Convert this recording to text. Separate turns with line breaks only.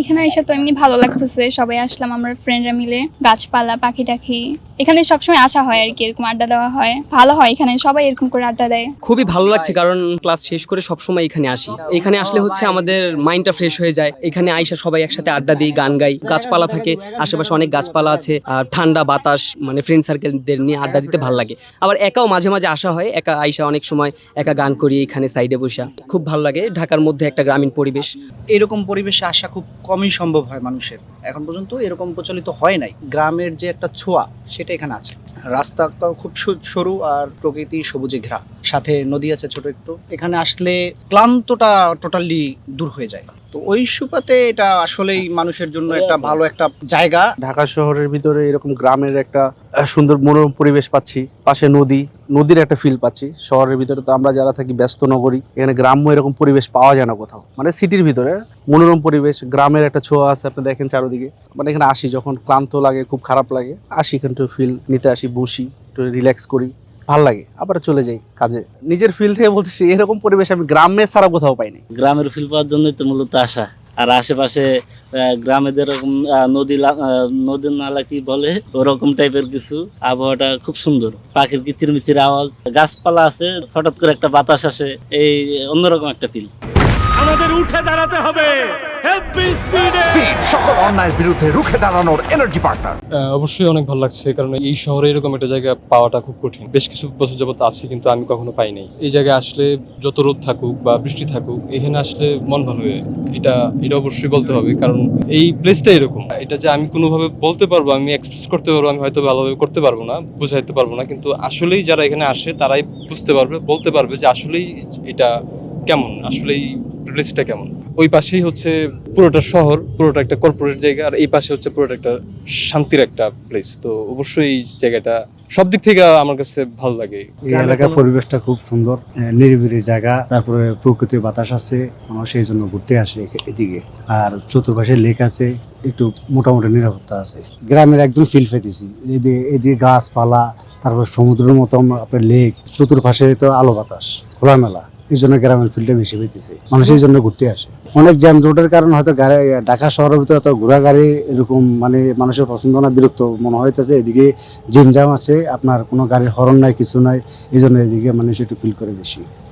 এখানে এসে তো এমনি ভালো লাগতেছে, সবাই আসলাম আমরা ফ্রেন্ডরা মিলে, গাছপালা পাখি টাখি, এখানে সবসময় আসা হয় আর কি, এরকম আড্ডা দেওয়া হয়, ভালো হয় এখানে, সবাই এরকম করে আড্ডা দেয়।
খুবই ভালো লাগছে কারণ ক্লাস শেষ করে সবসময় এখানে আসি। এখানে আসলে হচ্ছে আমাদের মাইন্ডটা ফ্রেশ হয়ে যায়। এখানে আইসা সবাই একসাথে আড্ডা দিই, গান গাই, গাছপালা থাকে আশেপাশে, অনেক গাছপালা আছে, আর ঠান্ডা বাতাস, মানে ফ্রেন্ড সার্কেলদের নিয়ে আড্ডা দিতে ভালো লাগে। আবার একাও মাঝে মাঝে আসা হয়, একা আইসা অনেক সময় একা গান করি এখানে সাইডে বসা, খুব ভালো লাগে। ঢাকার মধ্যে একটা গ্রামীণ পরিবেশ,
এরকম পরিবেশে আসা খুব কমই সম্ভব হয় মানুষের, এখন পর্যন্ত এরকম প্রচলিত হয় নাই। গ্রামের যে একটা ছোঁয়া সেটা এখানে আছে। রাস্তাটাও খুব সরু আর প্রকৃতি সবুজে ঘেরা, সাথে নদী আছে ছোট একটু। এখানে আসলে ক্লান্তটা টোটালি দূর হয়ে যায়। তো ওই সুপাতে এটা আসলেই মানুষের জন্য একটা ভালো একটা জায়গা।
ঢাকা শহরের ভিতরে এরকম গ্রামের একটা সুন্দর মনোরম পরিবেশ পাচ্ছি, পাশে নদীর একটা ফিল পাচ্ছি। শহরের ভিতরে তো আমরা যারা থাকি ব্যস্ত নগরী, এখানে গ্রাম্য এরকম পরিবেশ পাওয়া যায় না কোথাও। মানে সিটির ভিতরে মনোরম পরিবেশ, গ্রামের একটা ছোঁয়া আছে, আপনি দেখেন চারদিকে। মানে এখানে আসি যখন ক্লান্ত লাগে, খুব খারাপ লাগে, আসি এখানে একটু ফিল নিতে আসি, বসি একটু রিল্যাক্স করি, ভাল লাগে, আবার চলে যাই কাজে। নিজের ফিল থেকে বলতেছি, এরকম পরিবেশ আমি গ্রামে ছাড়া কোথাও পাইনি।
গ্রামের ফিল পাওয়ার জন্যই তো মূলত আসা। আর আশেপাশে গ্রামে যেরকম নদীর নালা কি বলে ওরকম টাইপের কিছু, আবহাওয়াটা খুব সুন্দর, পাখির কিচিরমিচির আওয়াজ, গাছপালা আছে, হঠাৎ করে একটা বাতাস আসে, এই অন্যরকম একটা ফিল।
আমাদের উঠে দাঁড়াতে হবে,
স্পিড, সকল অন্যায়ের বিরুদ্ধে রুখে দাঁড়ানোর এনার্জি পার্টনার।
অবশ্যই অনেক ভালো লাগছে, কারণ এই শহরে এরকম একটা জায়গা পাওয়াটা খুব কঠিন। বেশ কিছু বছর যাবত আছি কিন্তু আমি কখনো পাই নাই। এই জায়গায় আসলে যত রোদ থাকুক বা বৃষ্টি থাকুক, এখানে আসলে মন ভালো হয়। এটা অবশ্যই বলতে হবে, কারণ এই প্লেসটা এরকম। এটা যে আমি কোনোভাবে বলতে পারবো, আমি এক্সপ্রেস করতে পারবো, আমি হয়তো ভালোভাবে করতে পারবো না, বুঝাইতে পারবো না, কিন্তু আসলেই যারা এখানে আসে তারাই বুঝতে পারবে, বলতে পারবে যে আসলেই এটা কেমন, আসলেই প্লেসটা কেমন। ওই পাশেই হচ্ছে পুরোটা শহর, পুরোটা একটা কর্পোরেট জায়গা, আর এই পাশে হচ্ছে পুরোটা একটা শান্তির একটা প্লেস। তো অবশ্যই এই জায়গাটা সব দিক থেকে আমার কাছে ভালো লাগে।
এই এলাকার পরিবেশটা খুব সুন্দর, নিরিবিলি জায়গা, তারপরে প্রকৃতির বাতাস আছে, মানুষ এই জন্য ঘুরতে আসে এদিকে। আর চতুর্পাশে লেক আছে, একটু মোটামুটি নিরাপত্তা আছে। গ্রামের একদম ফিল পেতেছি, এদিকে গাছপালা, তারপর সমুদ্রের মতো আপনার লেক, চতুর্পাশে তো আলো বাতাস, খোলামেলা, এই জন্য গ্রামের ফিল্ডটা বেশি পেতেছে, মানুষ এই জন্য ঘুরতে আসে। অনেক জ্যাম জটের কারণে হয়তো ঢাকা শহরের ভিতরে তো ঘোরা গাড়ি এরকম মানে মানুষের পছন্দ না, বিরক্ত মনে হইতেছে। এদিকে জিম জাম আছে, আপনার কোনো গাড়ির হরন নাই, কিছু নাই, এই জন্য এদিকে মানুষ একটু ফিল করে বেশি।